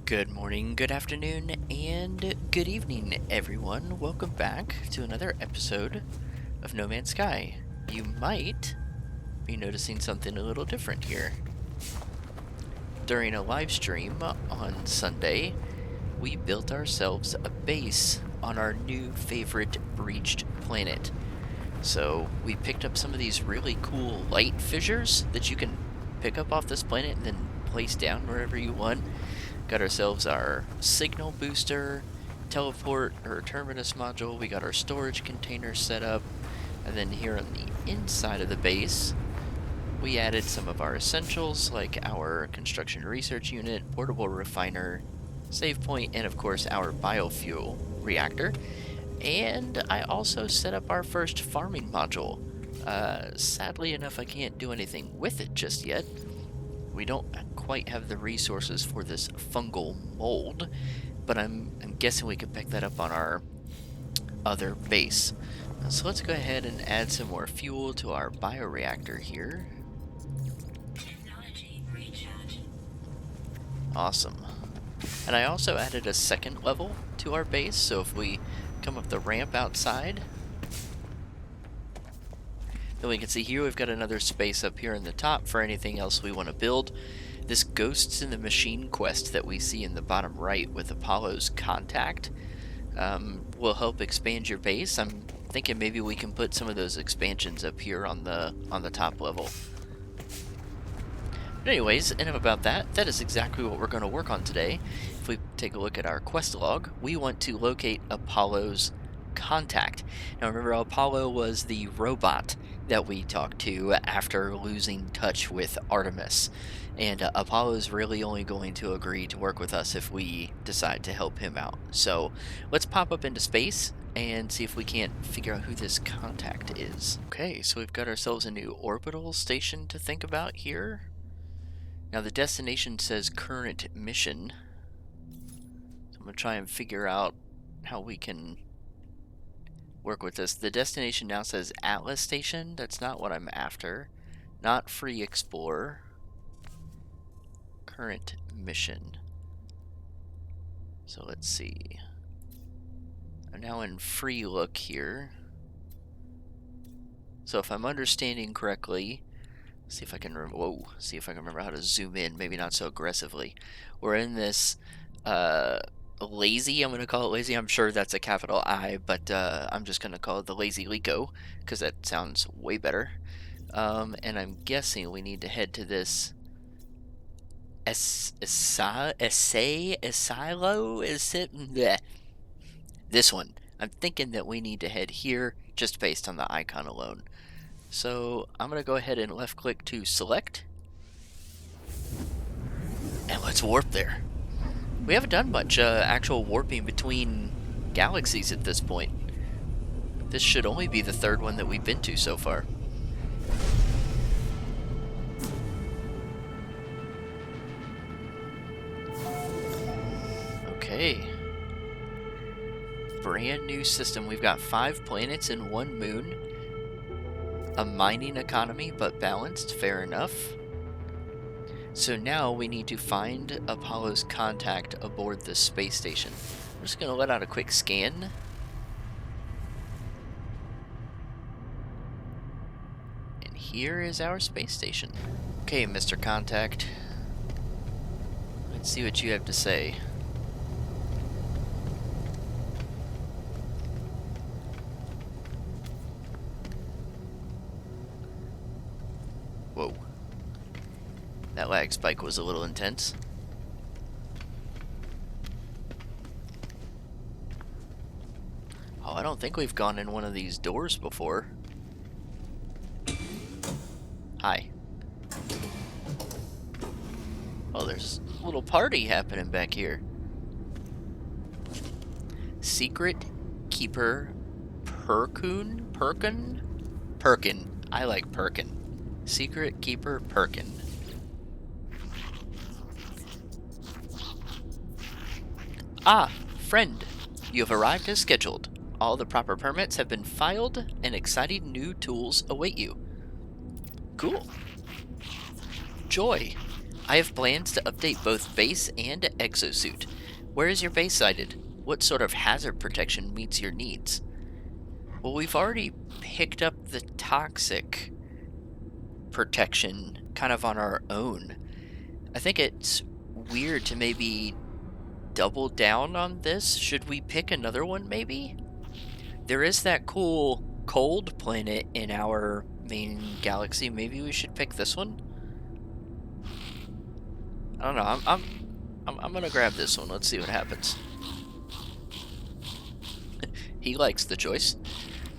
Good morning, good afternoon, and good evening, everyone. Welcome back to another episode of No Man's Sky. You might be noticing something a little different here. During a live stream on Sunday, we built ourselves a base on our new favorite breached planet. So we picked up some of these really cool light fissures that you can pick up off this planet and then place down wherever you want. Got ourselves our signal booster, teleport or terminus module. We got our storage container set up. And then here on the inside of the base, we added some of our essentials like our construction research unit, portable refiner, save point, and of course our biofuel reactor. And I also set up our first farming module. Sadly enough, I can't do anything with it just yet. We don't quite have the resources for this fungal mold, but I'm guessing we could pick that up on our other base. So let's go ahead and add some more fuel to our bioreactor here. Technology recharge. Awesome. And I also added a second level to our base, so if we come up the ramp outside, then we can see here we've got another space up here in the top for anything else we want to build. This Ghosts in the Machine quest that we see in the bottom right with Apollo's contact will help expand your base. I'm thinking maybe we can put some of those expansions up here on the top level. But anyways, enough about that. That is exactly what we're going to work on today. If we take a look at our quest log, we want to locate Apollo's contact. Now remember, Apollo was the robot that we talked to after losing touch with Artemis. And Apollo's really only going to agree to work with us if we decide to help him out. So let's pop up into space and see if we can't figure out who this contact is. Okay, so we've got ourselves a new orbital station to think about here. Now the destination says current mission. So I'm going to try and figure out how we can work with this. The destination now says Atlas Station. That's not what I'm after. Not Free Explorer. Current mission. So let's see. I'm now in free look here. So if I'm understanding correctly, see if I can remember how to zoom in, maybe not so aggressively. We're in this lazy, I'm going to call it lazy. I'm sure that's a capital I, but I'm just going to call it the Lazy Lico because that sounds way better. And I'm guessing we need to head to this Asilo? Is it? Bleh. This one. I'm thinking that we need to head here just based on the icon alone. So I'm going to go ahead and left click to select. And let's warp there. We haven't done much actual warping between galaxies at this point. This should only be the third one that we've been to so far. Okay. Brand new system. We've got 5 planets and 1 moon. A mining economy, but balanced. Fair enough. So now we need to find Apollo's contact aboard the space station. I'm just going to let out a quick scan. And here is our space station. Okay, Mr. Contact. Let's see what you have to say. Whoa. That lag spike was a little intense. Oh, I don't think we've gone in one of these doors before. Hi. Oh, there's a little party happening back here. Secret Keeper Perkin? I like Perkin. Secret Keeper Perkin. Ah, friend. You have arrived as scheduled. All the proper permits have been filed, and exciting new tools await you. Cool. Joy. I have plans to update both base and exosuit. Where is your base sited? What sort of hazard protection meets your needs? Well, we've already picked up the toxic protection kind of on our own. I think it's weird to maybe double down on this. Should we pick another one maybe? There is that cool cold planet in our main galaxy. Maybe we should pick this one? I don't know. I'm gonna grab this one. Let's see what happens. He likes the choice.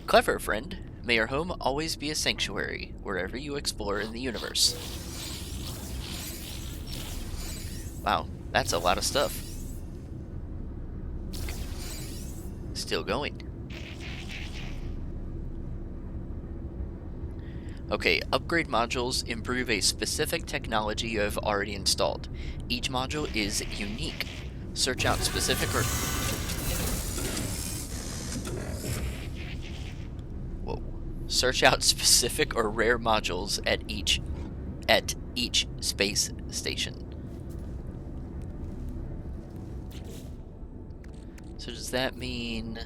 Clever, friend. May your home always be a sanctuary, wherever you explore in the universe. Wow, that's a lot of stuff. Still going. Okay, upgrade modules improve a specific technology you have already installed. Each module is unique. Search out specific or... Whoa. Search out specific or rare modules at each space station. So does that mean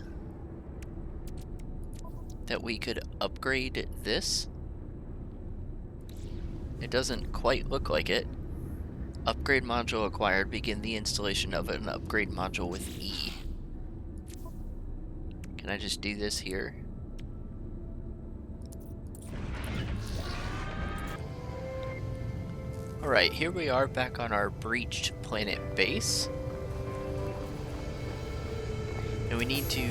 that we could upgrade this? It doesn't quite look like it. Upgrade module acquired. Begin the installation of an upgrade module with E. Can I just do this here? Alright, here we are back on our breached planet base. And we need to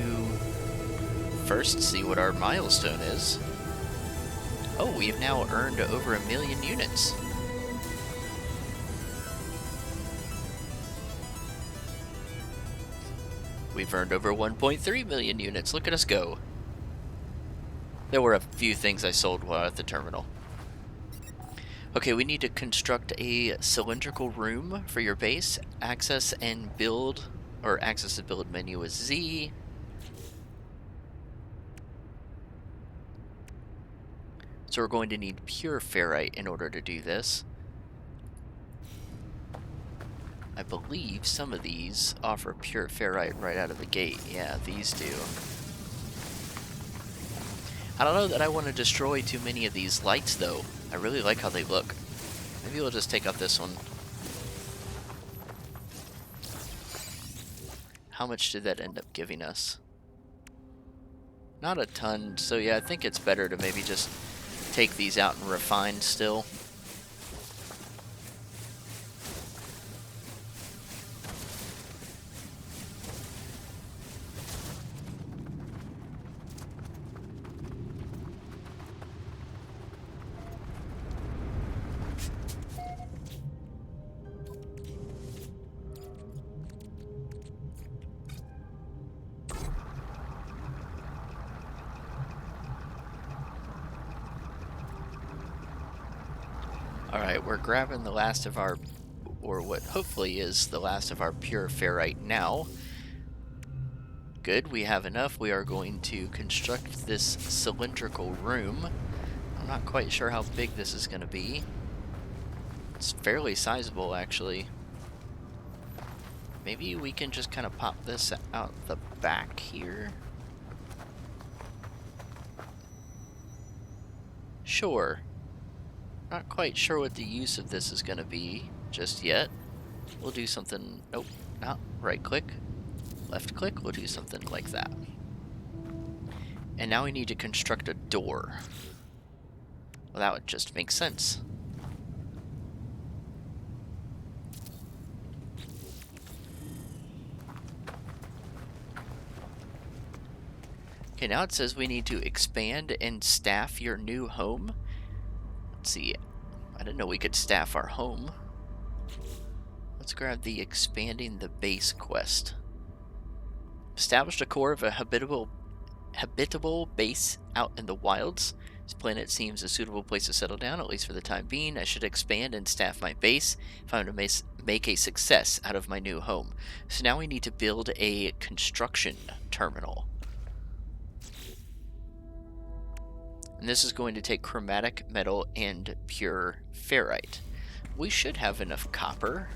first see what our milestone is. Oh, we have now earned over 1 million units. We've earned over 1.3 million units. Look at us go. There were a few things I sold while at the terminal. Okay, we need to construct a cylindrical room for your base. Access and build, or access the build menu is Z. So we're going to need pure ferrite in order to do this. I believe some of these offer pure ferrite right out of the gate. Yeah, these do. I don't know that I want to destroy too many of these lights, though. I really like how they look. Maybe we'll just take out this one. How much did that end up giving us? Not a ton, so yeah, I think it's better to maybe just take these out and refine still. Alright, we're grabbing the last of our, or what hopefully is the last of our pure ferrite now. Good, we have enough. We are going to construct this cylindrical room. I'm not quite sure how big this is going to be. It's fairly sizable, actually. Maybe we can just kind of pop this out the back here. Sure. Not quite sure what the use of this is going to be just yet. We'll do something... Nope, not right click. Left click, we'll do something like that. And now we need to construct a door. Well, that would just make sense. Okay, now it says we need to expand and staff your new home. Let's see. I didn't know we could staff our home. Let's grab the expanding the base quest. Established a core of a habitable base out in the wilds. This planet seems a suitable place to settle down, at least for the time being. I should expand and staff my base if I'm to make a success out of my new home. So now we need to build a construction terminal. And this is going to take chromatic metal and pure ferrite. we should have enough copper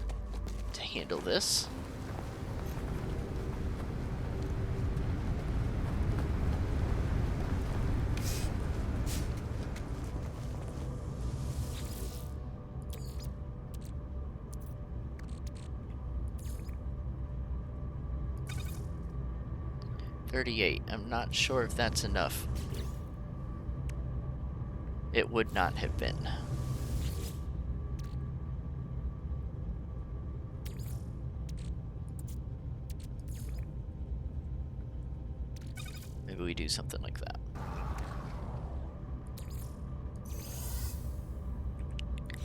to handle this. $38. I'm not sure if that's enough. It would not have been. Maybe we do something like that.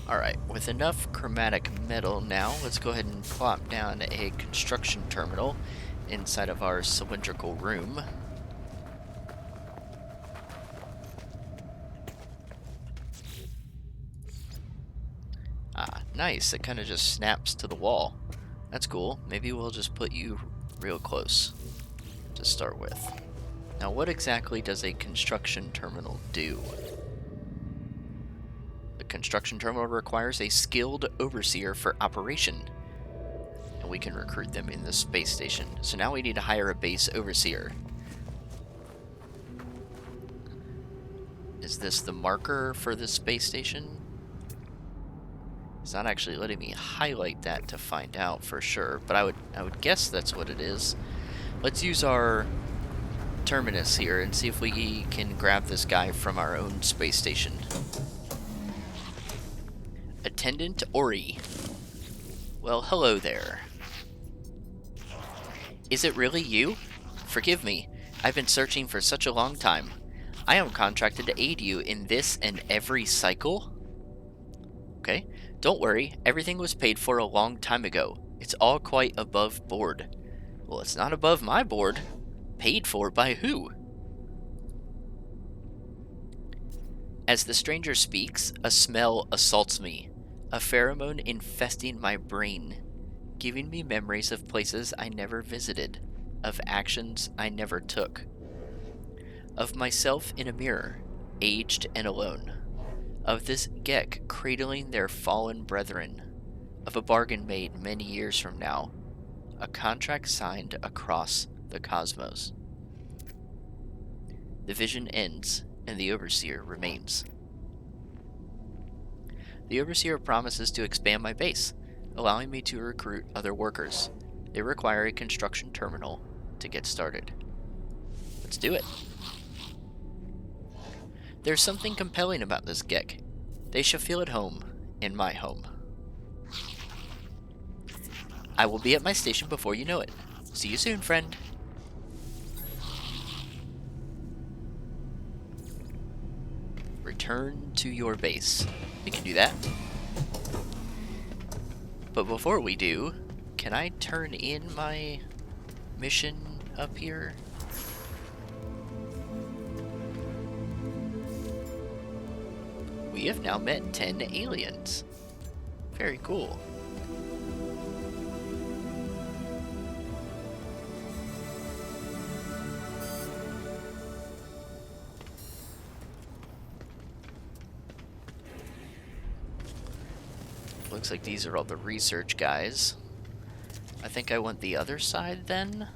Alright, with enough chromatic metal now, let's go ahead and plop down a construction terminal inside of our cylindrical room. Ah, nice. It kind of just snaps to the wall. That's cool. Maybe we'll just put you real close to start with. Now, what exactly does a construction terminal do? The construction terminal requires a skilled overseer for operation, and we can recruit them in the space station. So now we need to hire a base overseer. Is this the marker for the space station? It's not actually letting me highlight that to find out for sure, but I would guess that's what it is. Let's use our terminus here and see if we can grab this guy from our own space station. Attendant Ori. Well, hello there. Is it really you? Forgive me. I've been searching for such a long time. I am contracted to aid you in this and every cycle. Okay. Don't worry, everything was paid for a long time ago. It's all quite above board. Well, it's not above my board. Paid for by who? As the stranger speaks, a smell assaults me, a pheromone infesting my brain, giving me memories of places I never visited, of actions I never took, of myself in a mirror, aged and alone, of this Gek cradling their fallen brethren, of a bargain made many years from now, a contract signed across the cosmos. The vision ends, and the Overseer remains. The Overseer promises to expand my base, allowing me to recruit other workers. They require a construction terminal to get started. Let's do it. There's something compelling about this Gek. They shall feel at home in my home. I will be at my station before you know it. See you soon, friend. Return to your base. We can do that. But before we do, can I turn in my mission up here? We have now met 10 aliens. Very cool. Looks like these are all the research guys. I think I want the other side then.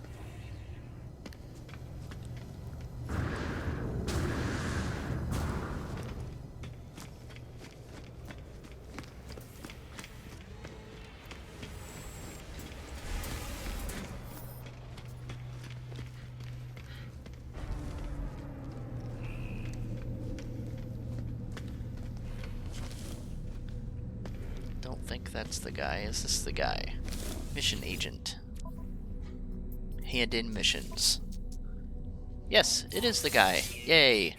Think that's the guy. Is this the guy? Mission agent. Hand in missions. Yes, it is the guy. Yay.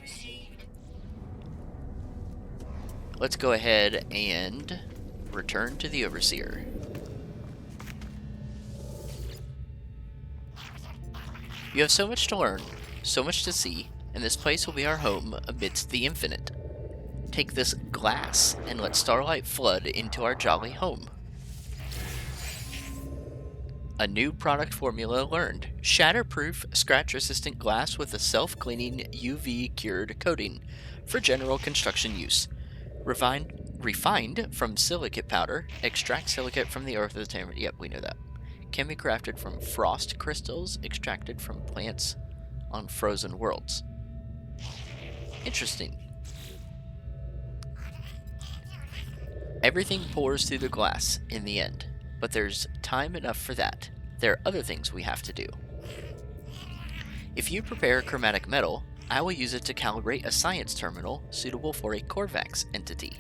Let's go ahead and return to the Overseer. You have so much to learn, so much to see, and this place will be our home amidst the infinite. Take this glass and let starlight flood into our jolly home. A new product formula learned. Shatterproof, scratch-resistant glass with a self-cleaning UV-cured coating for general construction use. Refined from silicate powder, extract silicate from the earth of the chamber. Yep, we know that. Can be crafted from frost crystals extracted from plants on frozen worlds. Interesting. Everything pours through the glass in the end, but there's time enough for that. There are other things we have to do. If you prepare chromatic metal, I will use it to calibrate a science terminal suitable for a Korvax entity.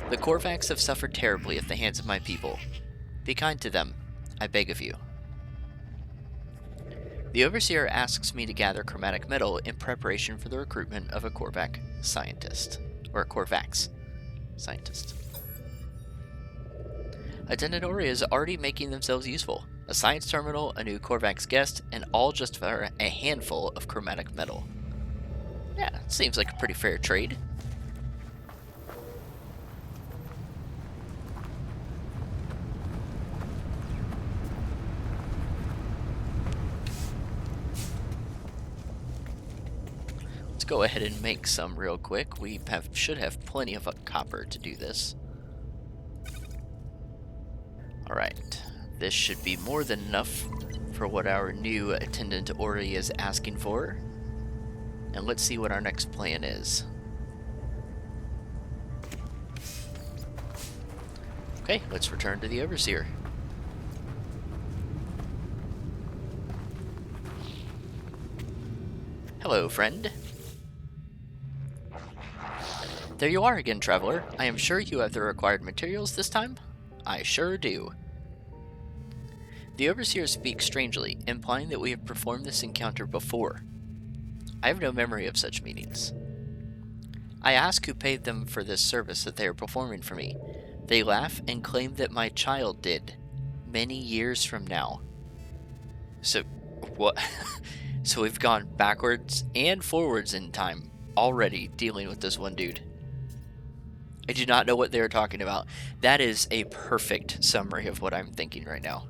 The Korvax have suffered terribly at the hands of my people. Be kind to them, I beg of you. The Overseer asks me to gather chromatic metal in preparation for the recruitment of a Korvax scientist. Or a Korvax scientist. Attendant Ori is already making themselves useful. A science terminal, a new Korvax guest, and all just for a handful of chromatic metal. Yeah, seems like a pretty fair trade. Let's go ahead and make some real quick. We should have plenty of copper to do this. Alright, this should be more than enough for what our new Attendant Ori is asking for. And let's see what our next plan is. Okay, let's return to the Overseer. Hello, friend. There you are again, traveler. I am sure you have the required materials this time. I sure do. The Overseer speaks strangely, implying that we have performed this encounter before. I have no memory of such meetings. I ask who paid them for this service that they are performing for me. They laugh and claim that my child did, many years from now. So, what? So we've gone backwards and forwards in time already dealing with this one dude. I do not know what they're talking about. That is a perfect summary of what I'm thinking right now.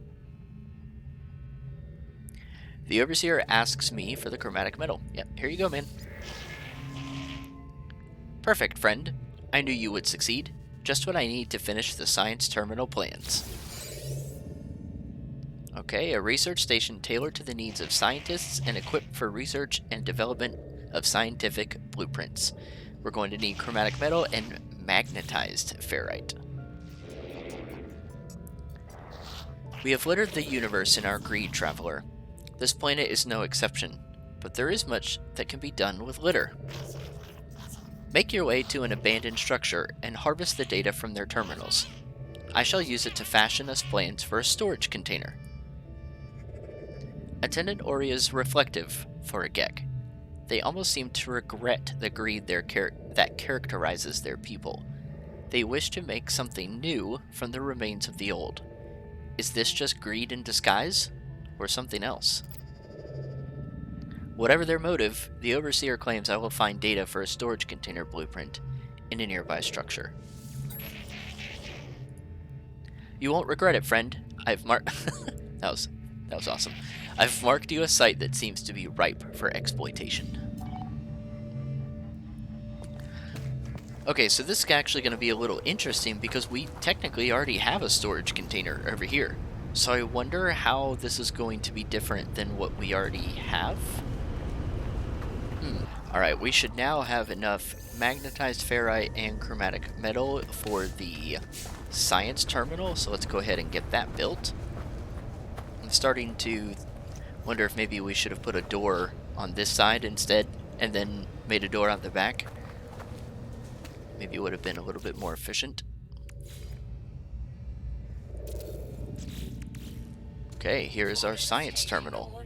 The Overseer asks me for the chromatic metal. Yep, here you go, man. Perfect, friend. I knew you would succeed. Just what I need to finish the science terminal plans. Okay, a research station tailored to the needs of scientists and equipped for research and development of scientific blueprints. We're going to need chromatic metal and magnetized ferrite. We have littered the universe in our greed, traveler. This planet is no exception, but there is much that can be done with litter. Make your way to an abandoned structure and harvest the data from their terminals. I shall use it to fashion us plans for a storage container. Attendant Ori is reflective for a Gek. They almost seem to regret the greed that characterizes their people. They wish to make something new from the remains of the old. Is this just greed in disguise, or something else? Whatever their motive, the Overseer claims I will find data for a storage container blueprint in a nearby structure. You won't regret it, friend. I've marked... that was awesome. I've marked you a site that seems to be ripe for exploitation. Okay, so this is actually going to be a little interesting because we technically already have a storage container over here. So I wonder how this is going to be different than what we already have. Alright, we should now have enough magnetized ferrite and chromatic metal for the science terminal, so let's go ahead and get that built. I'm starting to wonder if maybe we should have put a door on this side instead, and then made a door out the back. Maybe it would have been a little bit more efficient. Okay, here is our science terminal.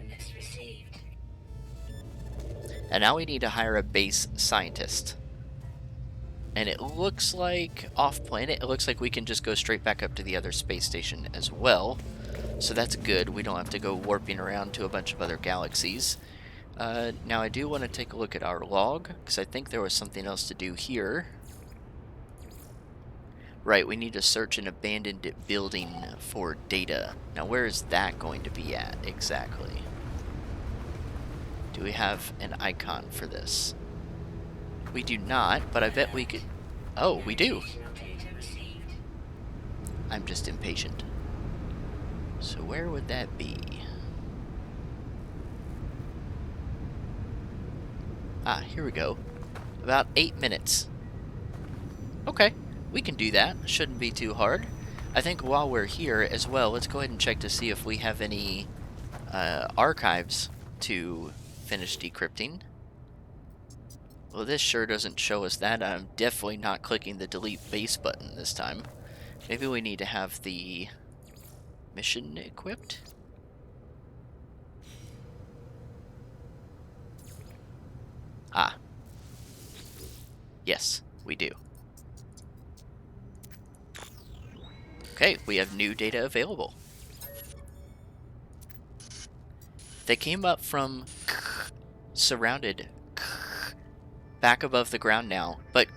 And now we need to hire a base scientist. And it looks like off-planet, it looks like we can just go straight back up to the other space station as well. So that's good. We don't have to go warping around to a bunch of other galaxies. Now I do want to take a look at our log, because I think there was something else to do here. Right, we need to search an abandoned building for data. Now where is that going to be at exactly? Do we have an icon for this? We do not, but I bet we could... Oh, we do. I'm just impatient. So where would that be? Ah, here we go. About 8 minutes. Okay, we can do that. Shouldn't be too hard. I think while we're here as well, let's go ahead and check to see if we have any archives to finish decrypting. Well, this sure doesn't show us that. I'm definitely not clicking the delete base button this time. Maybe we need to have the mission equipped? Ah. Yes, we do. Okay, we have new data available. They came up from surrounded back above the ground now, but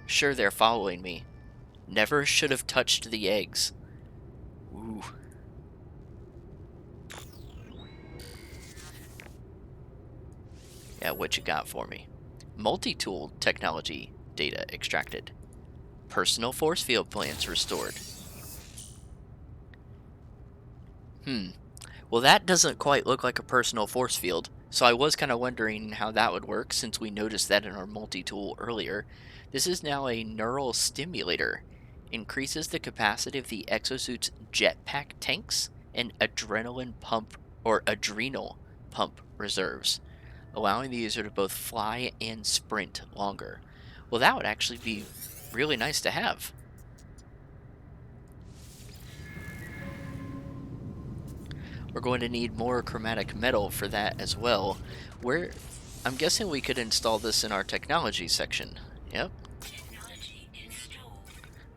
sure they're following me. Never should have touched the eggs. Ooh. Yeah, what you got for me? Multi-tool technology data extracted. Personal force field plans restored. Well, that doesn't quite look like a personal force field, so I was kind of wondering how that would work since we noticed that in our multi-tool earlier. This is now a neural stimulator. Increases the capacity of the exosuit's jetpack tanks and adrenaline pump or adrenal pump reserves, allowing the user to both fly and sprint longer. Well, that would actually be really nice to have. We're going to need more chromatic metal for that as well. I'm guessing we could install this in our technology section. Yep.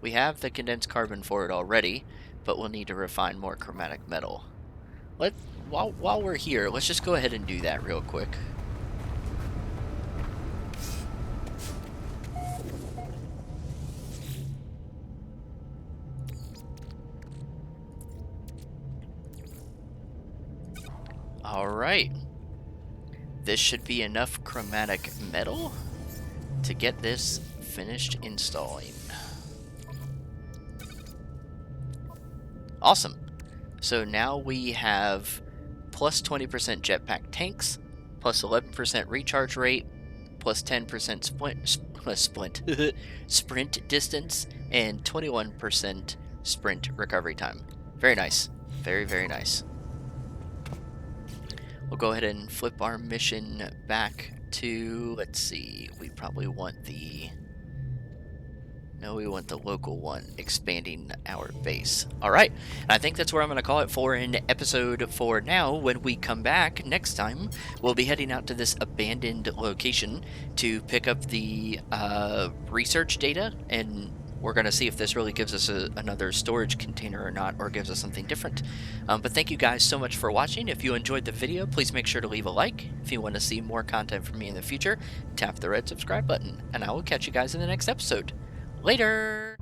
We have the condensed carbon for it already, but we'll need to refine more chromatic metal. While we're here, let's just go ahead and do that real quick. Alright. This should be enough chromatic metal to get this finished installing. Awesome. So now we have plus 20% jetpack tanks, plus 11% recharge rate, plus 10% sprint distance, and 21% sprint recovery time. Very nice. Very, very nice. We'll go ahead and flip our mission back to, let's see, we probably want the... No, we want the local one, expanding our base. Alright, I think that's where I'm going to call it for an episode for now. When we come back next time, we'll be heading out to this abandoned location to pick up the research data, and we're going to see if this really gives us another storage container or not, or gives us something different. But thank you guys so much for watching. If you enjoyed the video, please make sure to leave a like. If you want to see more content from me in the future, tap the red subscribe button, and I will catch you guys in the next episode. Later!